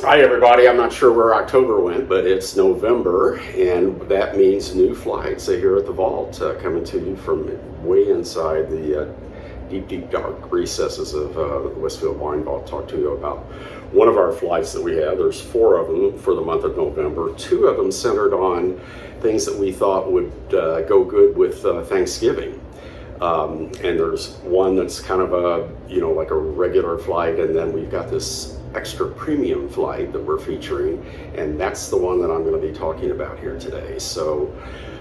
Hi everybody, I'm not sure where October went, but it's November, and that means new flights here at the Vault, coming to you from way inside the deep, dark recesses of the Westfield Wine Vault. Talk to you about one of our flights that we have. There's 4 of them for the month of November. 2 of them centered on things that we thought would go good with Thanksgiving. And there's one that's kind of like a regular flight, and then we've got this extra premium flight that we're featuring, and that's the one that I'm going to be talking about here today. So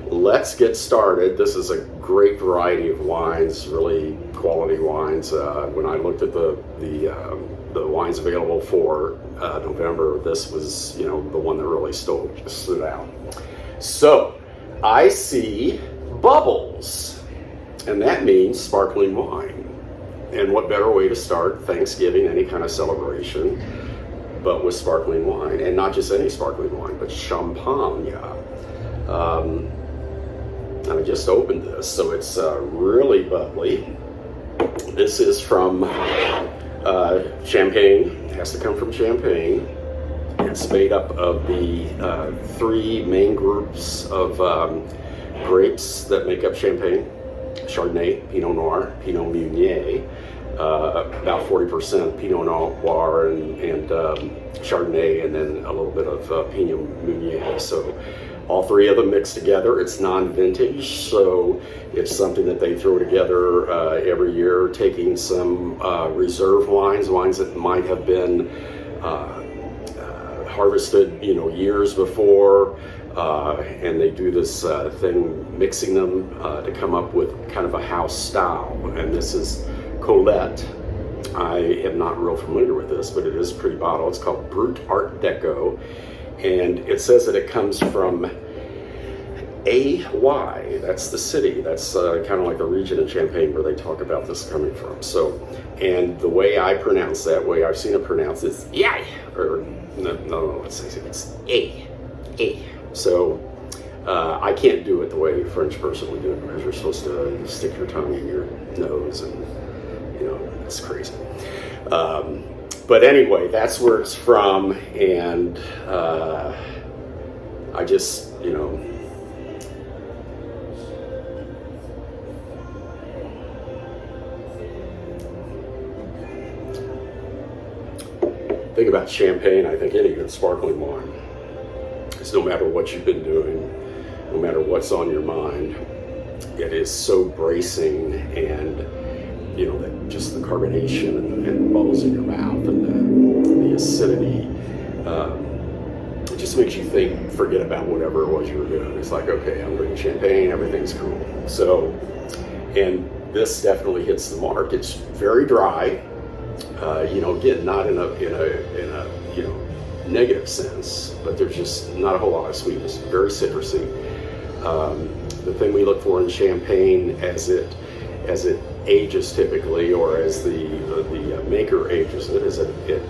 let's get started. This is a great variety of wines, really quality wines. When I looked at the wines available for November, this was the one that really stood out. So I see bubbles, and that means sparkling wine. And what better way to start Thanksgiving, any kind of celebration, but with sparkling wine, and not just any sparkling wine, but champagne. I just opened this, so it's really bubbly. This is from Champagne. It has to come from Champagne. It's made up of the 3 main groups of grapes that make up Champagne: Chardonnay, Pinot Noir, Pinot Meunier. About 40% Pinot Noir and Chardonnay, and then a little bit of Pinot Meunier. So all 3 of them mixed together. It's non-vintage, so it's something that they throw together every year, taking some reserve wines that might have been harvested years before, and they do this thing, mixing them to come up with kind of a house style. And this is Colette. I am not real familiar with this, but it is a pretty bottle. It's called Brut Art Deco, and it says that it comes from AY. That's the city. That's kind of like the region in Champagne where they talk about this coming from. So, and the way I pronounce that, way I've seen it pronounced, is yay, or no, let's say it's A. So I can't do it the way a French person would do it, because you're supposed to stick your tongue in your nose, and it's crazy. But anyway, that's where it's from, and I just, think about Champagne. I think any good sparkling wine. Because no matter what you've been doing, no matter what's on your mind, it is so bracing, and just the carbonation and the bubbles in your mouth and the acidity, it just makes you forget about whatever it was you were doing. It's like, okay, I'm drinking champagne, everything's cool. So, and this definitely hits the mark. It's very dry, again, not in a negative sense, but there's just not a whole lot of sweetness. Very citrusy. The thing we look for in champagne as it ages typically, or as the maker ages it, is that it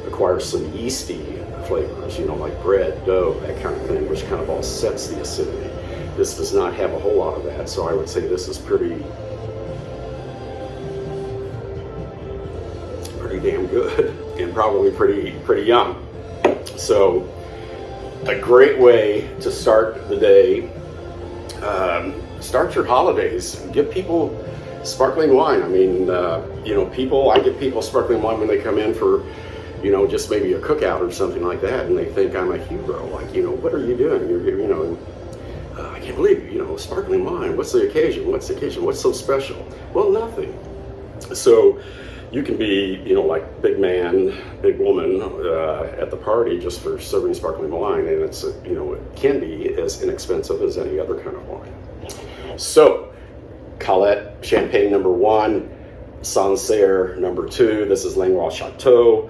acquires some yeasty flavors, like bread, dough, that kind of thing, which kind of offsets the acidity. This does not have a whole lot of that, so I would say this is pretty damn good, and probably pretty young. So a great way to start the day. Start your holidays. Give people sparkling wine. I mean, I give people sparkling wine when they come in for, just maybe a cookout or something like that, and they think I'm a hero. Like, what are you doing? I can't believe sparkling wine. What's the occasion? What's so special? Well, nothing. So you can be, like big man, big woman at the party just for serving sparkling wine, and it's, it can be as inexpensive as any other kind of wine. So, Colette Champagne number 1, Sancerre number 2. This is Langlois Chateau.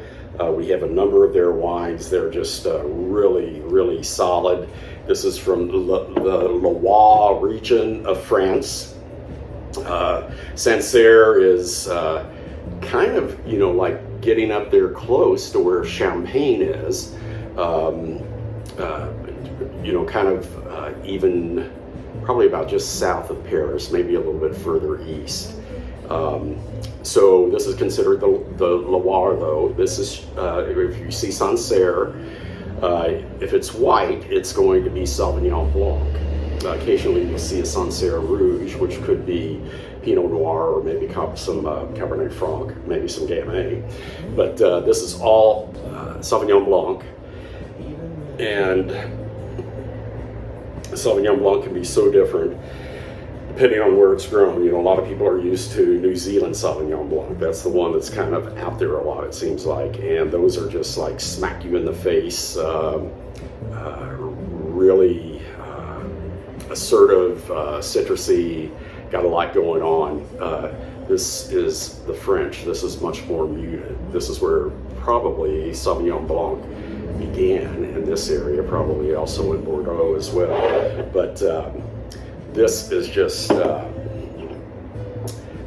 We have a number of their wines. They're just really, really solid. This is from the Loire region of France. Sancerre is kind of, like getting up there close to where Champagne is. Kind of even probably about just south of Paris, maybe a little bit further east. So this is considered the Loire, though. This is, if you see Sancerre, if it's white, it's going to be Sauvignon Blanc. Occasionally you'll see a Sancerre Rouge, which could be Pinot Noir, or maybe some Cabernet Franc, maybe some Gamay. But this is all Sauvignon Blanc. And Sauvignon Blanc can be so different depending on where it's grown. You know, a lot of people are used to New Zealand Sauvignon Blanc. That's the one that's kind of out there a lot, it seems like. And those are just like smack you in the face, really assertive, citrusy, got a lot going on. This is the French. This is much more muted. This is where probably Sauvignon Blanc began, in this area, probably also in Bordeaux as well. But this is just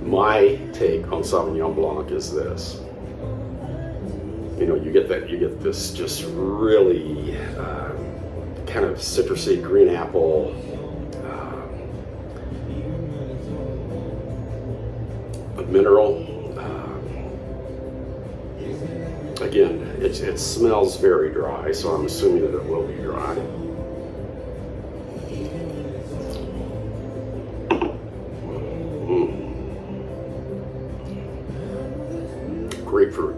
my take on Sauvignon Blanc is this. You know, you get this just really kind of citrusy green apple, mineral. Again, it smells very dry, so I'm assuming that it will be dry. Grapefruit.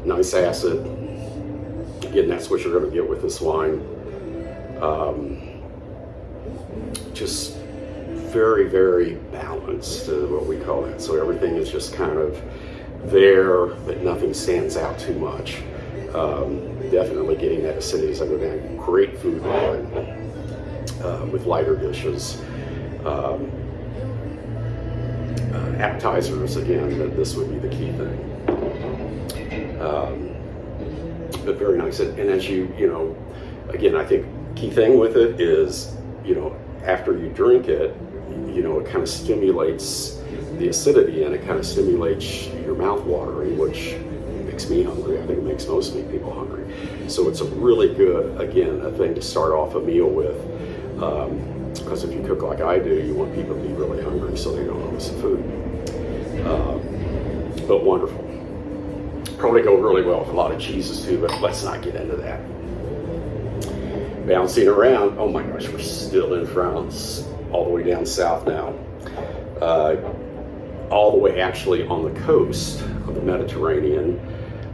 Nice acid. Again, that's what you're going to get with this wine. Just very, very balanced, what we call it. So everything is just kind of there, but nothing stands out too much. Definitely getting that acidity as I go down. Great food wine with lighter dishes. Appetizers, again, this would be the key thing. But very nice. And as you know, again, I think key thing with it is, you know, after you drink it, you know, it kind of stimulates the acidity and it kind of stimulates your mouth watering, which makes me hungry. I think it makes most people hungry. So it's a really good, again, a thing to start off a meal with. Because if you cook like I do, you want people to be really hungry so they don't notice the food. But wonderful. Probably go really well with a lot of cheeses too, but let's not get into that. Bouncing around, oh my gosh, we're still in France, all the way down south now. All the way actually on the coast of the Mediterranean,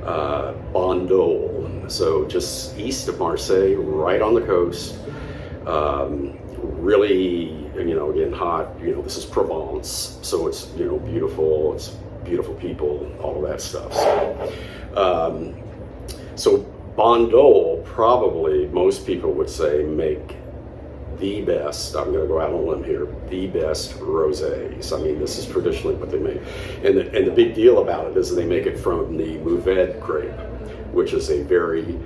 Bandol. So just east of Marseille, right on the coast. Really, you know, again, hot, you know, this is Provence, so it's, you know, beautiful, it's beautiful people, all of that stuff. So Bandol, probably most people would say, make the best, I'm going to go out on a limb here, the best rosés. I mean, this is traditionally what they make. And the big deal about it is they make it from the Mourvedre grape, which is a very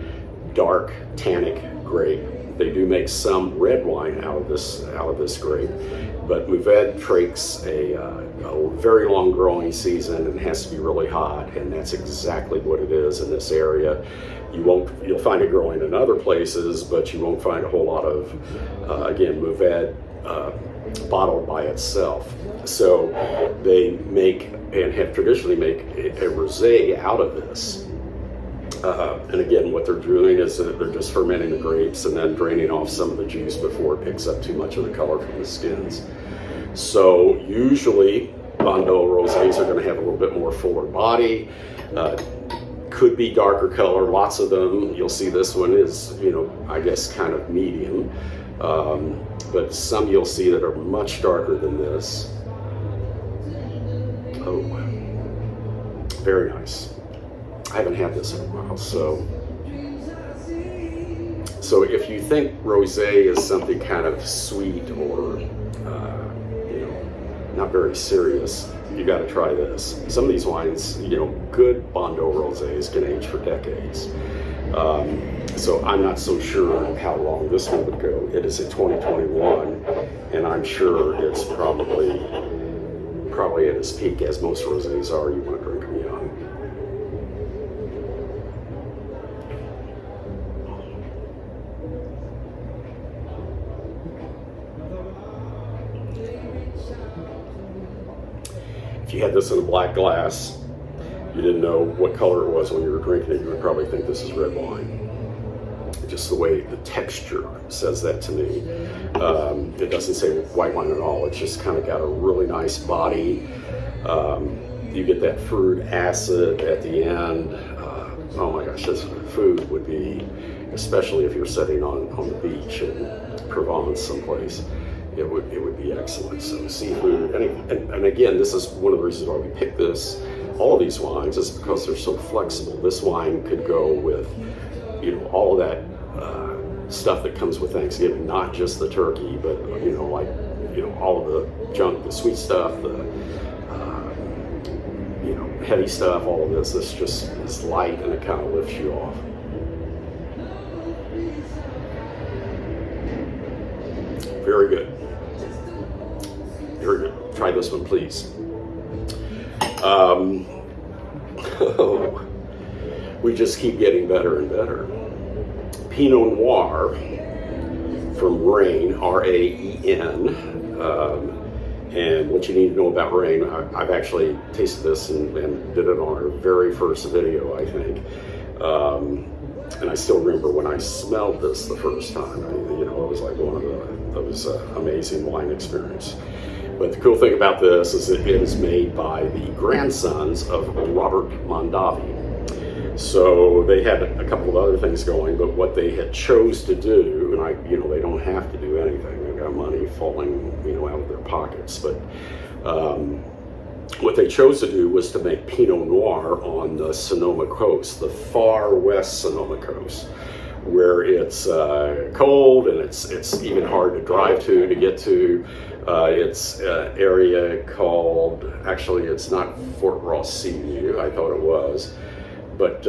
dark, tannic grape. They do make some red wine out of this grape, but Mourvedre takes a very long growing season and has to be really hot, and that's exactly what it is in this area. You'll find it growing in other places, but you won't find a whole lot of, again, Mourvedre bottled by itself. So they make and have traditionally make a rosé out of this. And again, what they're doing is that they're just fermenting the grapes and then draining off some of the juice before it picks up too much of the color from the skins. So usually Bandol rosés are going to have a little bit more fuller body, could be darker color, lots of them. You'll see this one is, you know, I guess kind of medium, but some you'll see that are much darker than this. Oh, very nice. I haven't had this in a while, so if you think rosé is something kind of sweet or you know, not very serious, you got to try this. Some of these wines, you know, good Bandol rosés can age for decades. So I'm not so sure how long this one would go. It is a 2021, and I'm sure it's probably at its peak, as most rosés are. You want to drink them young. you had this in a black glass, you didn't know what color it was when you were drinking it, you would probably think this is red wine. Just the way the texture says that to me. It doesn't say white wine at all. It's just kind of got a really nice body. You get that fruit acid at the end. Oh my gosh, this food would be, especially if you're sitting on the beach in Provence someplace, it would be excellent. So seafood, and again, this is one of the reasons why we picked this. All of these wines is because they're so flexible. This wine could go with, you know, all of that stuff that comes with Thanksgiving, not just the turkey, but you know, like, you know, all of the junk, the sweet stuff, the you know, heavy stuff, all of this. This just is light and it kind of lifts you off. Very good. Very good. Try this one, please. We just keep getting better and better. Pinot Noir from Rain, R-A-E-N. And what you need to know about Rain, I've actually tasted this and did it on our very first video, I think. And I still remember when I smelled this the first time. You know, it was like one of those amazing wine experience. But the cool thing about this is it is made by the grandsons of Robert Mondavi. So they had a couple of other things going, but what they had chose to do, and you know, they don't have to do anything. They've got money falling, you know, out of their pockets. But what they chose to do was to make Pinot Noir on the Sonoma coast, the far west Sonoma coast, where it's cold and it's even hard to drive to get to. It's an area called, actually it's not Fort Ross Seaview, I thought it was, but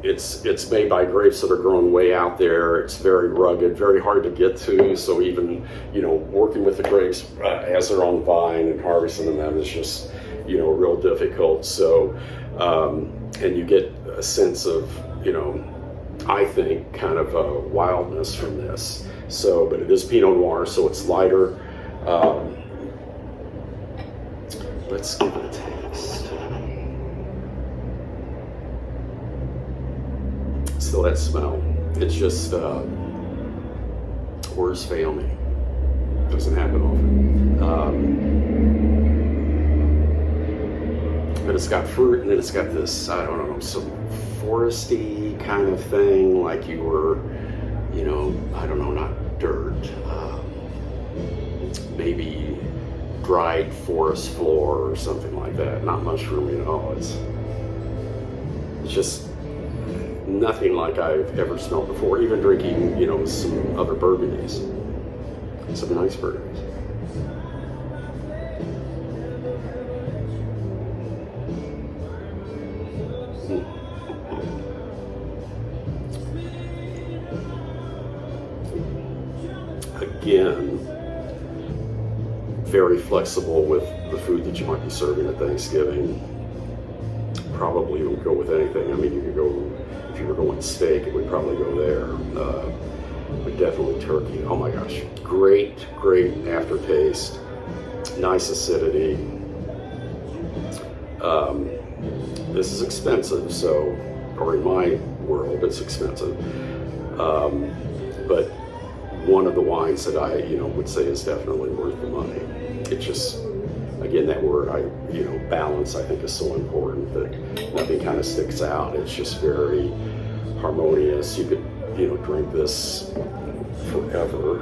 it's made by grapes that are grown way out there. It's very rugged, very hard to get to, so even, you know, working with the grapes as they're on the vine and harvesting them is just, you know, real difficult. So, and you get a sense of, you know, I think kind of a wildness from this. So, but it is Pinot Noir, so it's lighter. Let's give it a taste. Still that smell. It's just, words fail me. Doesn't happen often. But it's got fruit, and then it's got this, I don't know, some foresty kind of thing, like you were, you know, I don't know, not dirt, maybe dried forest floor or something like that. Not mushroom at all. It's just nothing like I've ever smelled before. Even drinking, you know, some other Burgundies, some nice Burgundies. Again, very flexible with the food that you might be serving at Thanksgiving. Probably would go with anything. I mean, you could go, if you were going steak, it would probably go there. But definitely turkey. Oh my gosh, great, great aftertaste. Nice acidity. This is expensive, so, or in my world, it's expensive. But one of the wines that I, you know, would say is definitely worth the money. It just, again, that word, balance, I think is so important, that nothing kind of sticks out. It's just very harmonious. You could, you know, drink this forever.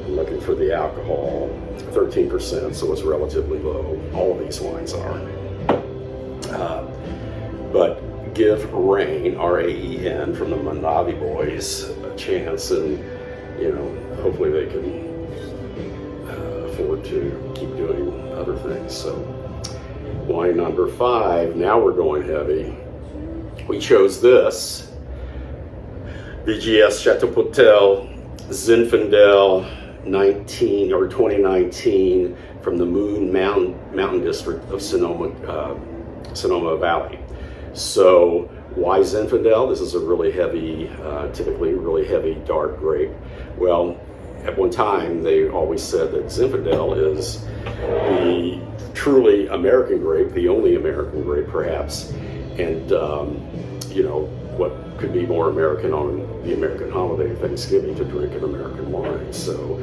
I'm looking for the alcohol, 13%, so it's relatively low. All of these wines are. But give Rain, R-A-E-N, from the Mondavi boys a chance, and, you know, hopefully they can afford to keep doing other things. So wine number 5, now we're going heavy. We chose this, VGS Chateau Potel Zinfandel 2019 from the Moon Mountain District of Sonoma Valley. So why Zinfandel? This is a really heavy, typically really heavy dark grape. Well, at one time they always said that Zinfandel is the truly American grape, the only American grape perhaps, and you know, what could be more American on the American holiday of Thanksgiving to drink an American wine. So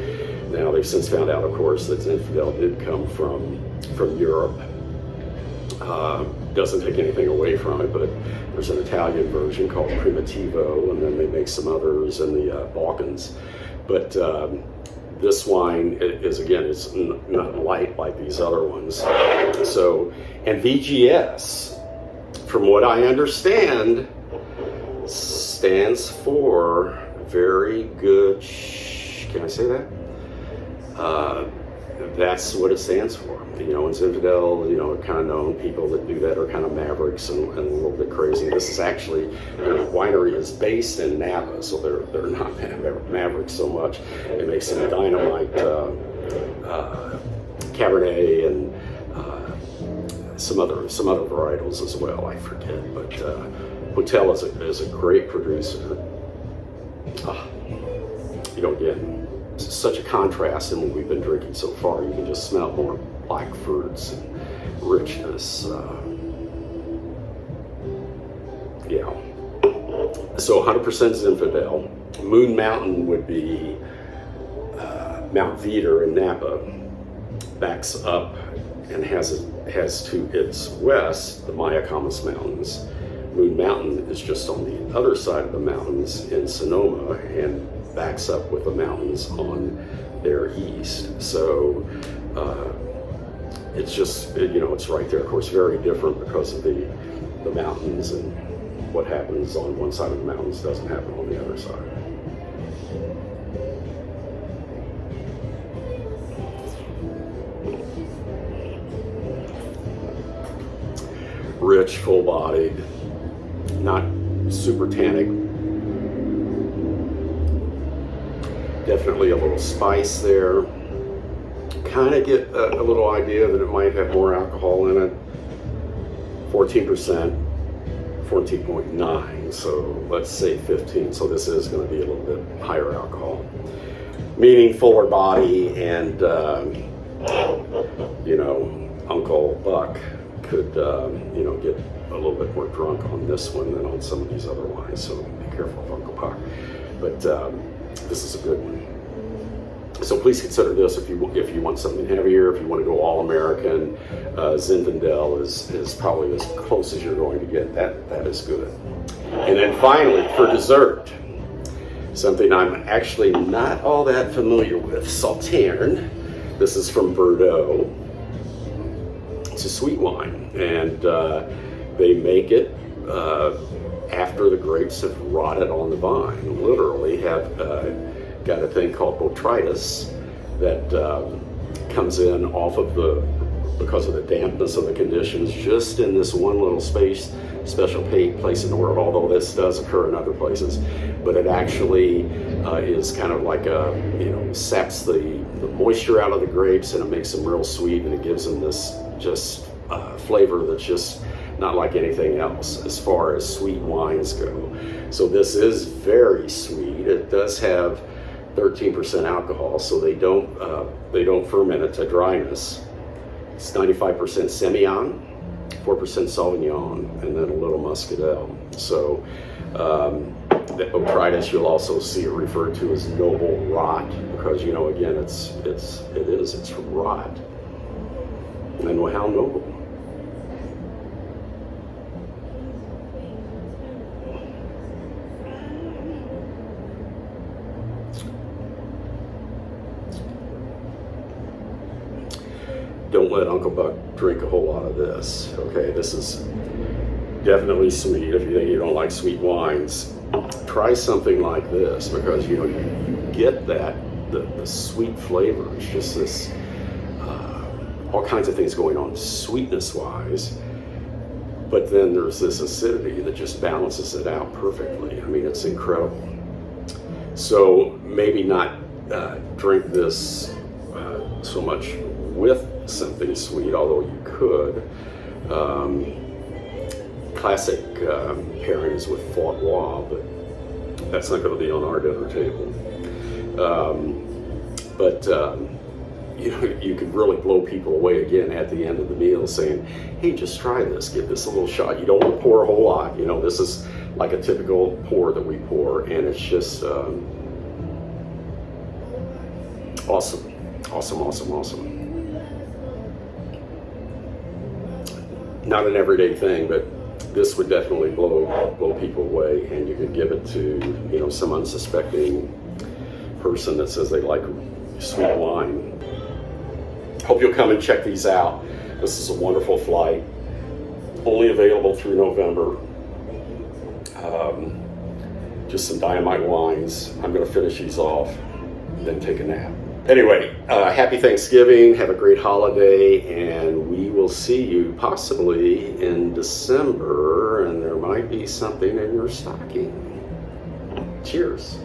now they've since found out, of course, that Zinfandel did come from Europe. Doesn't take anything away from it, but there's an Italian version called Primitivo, and then they make some others in the Balkans. But this wine is, again, it's not light like these other ones. So, and VGS, from what I understand, stands for very good, can I say that? That's what it stands for. You know, in Zinfandel, you know, kind of known people that do that are kind of mavericks and a little bit crazy. This is actually, the winery is based in Napa, so they're not mavericks so much. They make some dynamite Cabernet and some other varietals as well. I forget, but Hotel is a great producer. You know, again, such a contrast in what we've been drinking so far. You can just smell more black fruits and richness. Yeah. So 100% Zinfandel. Moon Mountain would be Mount Veeder in Napa. Backs up and has to its west the Mayacamas Mountains. Moon Mountain is just on the other side of the mountains in Sonoma and backs up with the mountains on their east. So it's just, you know, it's right there. Of course, very different because of the mountains, and what happens on one side of the mountains doesn't happen on the other side. Rich, full-bodied, not super tannic. Definitely a little spice there. Kind of get a little idea that it might have more alcohol in it. 14%, 14.9, so let's say 15. So this is going to be a little bit higher alcohol, meaning fuller body, and you know, Uncle Buck could you know, get a little bit more drunk on this one than on some of these other wines. So be careful of Uncle Buck. But this is a good one. So please consider this if you want something heavier, if you want to go all American. Zinfandel is probably as close as you're going to get. That is good. And then finally, for dessert, something I'm actually not all that familiar with, Sauterne. This is from Bordeaux. It's a sweet wine, and they make it after the grapes have rotted on the vine. Literally have got a thing called botrytis that comes in off of because of the dampness of the conditions, just in this one little special place in the world, although this does occur in other places. But it actually is kind of like you know, saps the moisture out of the grapes, and it makes them real sweet, and it gives them this just flavor that's just not like anything else as far as sweet wines go. So this is very sweet. It does have 13% alcohol, so they don't ferment it to dryness. It's 95% Semillon, 4% Sauvignon, and then a little Muscadel. So the botrytis, you'll also see it referred to as noble rot, because, you know, again, it's rot. And how noble. Don't let Uncle Buck drink a whole lot of this. Okay, this is definitely sweet. If you think you don't like sweet wines, try something like this, because, you know, you get the sweet flavor. It's just this all kinds of things going on sweetness wise, but then there's this acidity that just balances it out perfectly. I mean, it's incredible. So maybe not drink this so much with something sweet, although you could. Classic pairings with foie gras, but that's not going to be on our dinner table. you could really blow people away again at the end of the meal saying, hey, just try this, give this a little shot. You don't want to pour a whole lot. This is like a typical pour that we pour, and it's just awesome. Not an everyday thing, but this would definitely blow people away, and you could give it to some unsuspecting person that says they like sweet wine. Hope you'll come and check these out. This is a wonderful flight, only available through November. Just some dynamite wines. I'm going to finish these off, then take a nap. Anyway, happy Thanksgiving, have a great holiday, and we will see you possibly in December, and there might be something in your stocking. Cheers.